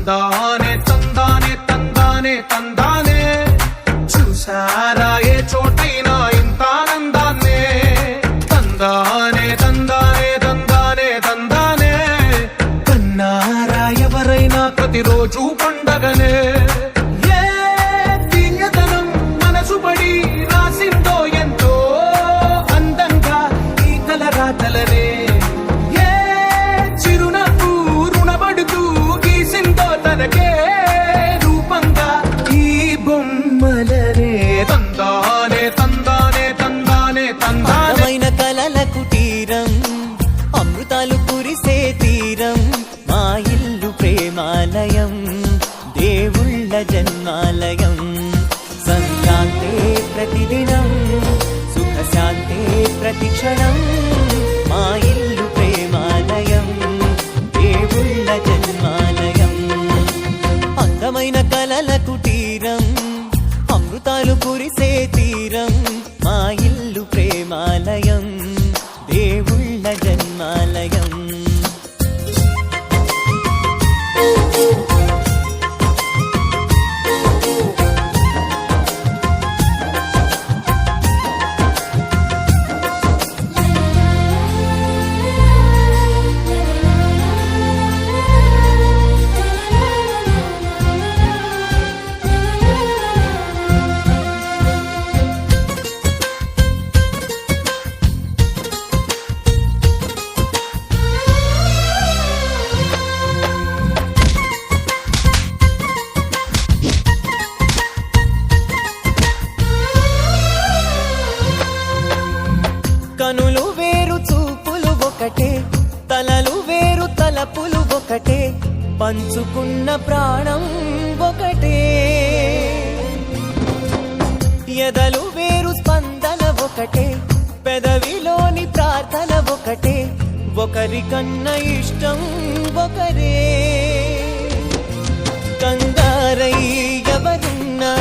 తందానే తందానే తందానే తందానే చూసారా ఏ చోటైనా ఇంత ఆనందాన్నే తందానే తందానే తందానే తందానే కన్నారా ఎవరైనా ప్రతిరోజు పండగనే ఏ తీయదనం మనసు పడి రాసిందో ఎంతో అందంగా ఈ కలరాతలనే ఏ చిరునవ్వు రుణపడుతూ గీసిందో తనకే రూపంగా ఈ బొమ్మలనే తందానే తందానే తందానే తందానే కలల కుటీరం అమృతాలు కురిసే తీరం మా ఇల్లు ప్రేమాలయం దేవుళ్ళ జన్మాలయం సంక్రాంతే ప్రతిదినం సుఖ శాంతే ప్రతిక్షణం మా ఇల్లు ప్రేమాలయం దేవుళ్ళ జన్మాలయం అందమైన కలల కుటీరం అమృతాలు కురిసే తీరం మా ఇల్లు ప్రేమాలయం దేవుళ్ళ జన్మాలయం కనులు వేరు చూపులు ఒకటే తలలు వేరు తలపులు ఒకటే పంచుకున్న ప్రాణం ఒకటే ఎదలు వేరు స్పందన ఒకటే పెదవిలోని ప్రార్థన ఒకటే ఒకరికన్నా ఇష్టం ఒకరే కంగారై ఎవరున్నా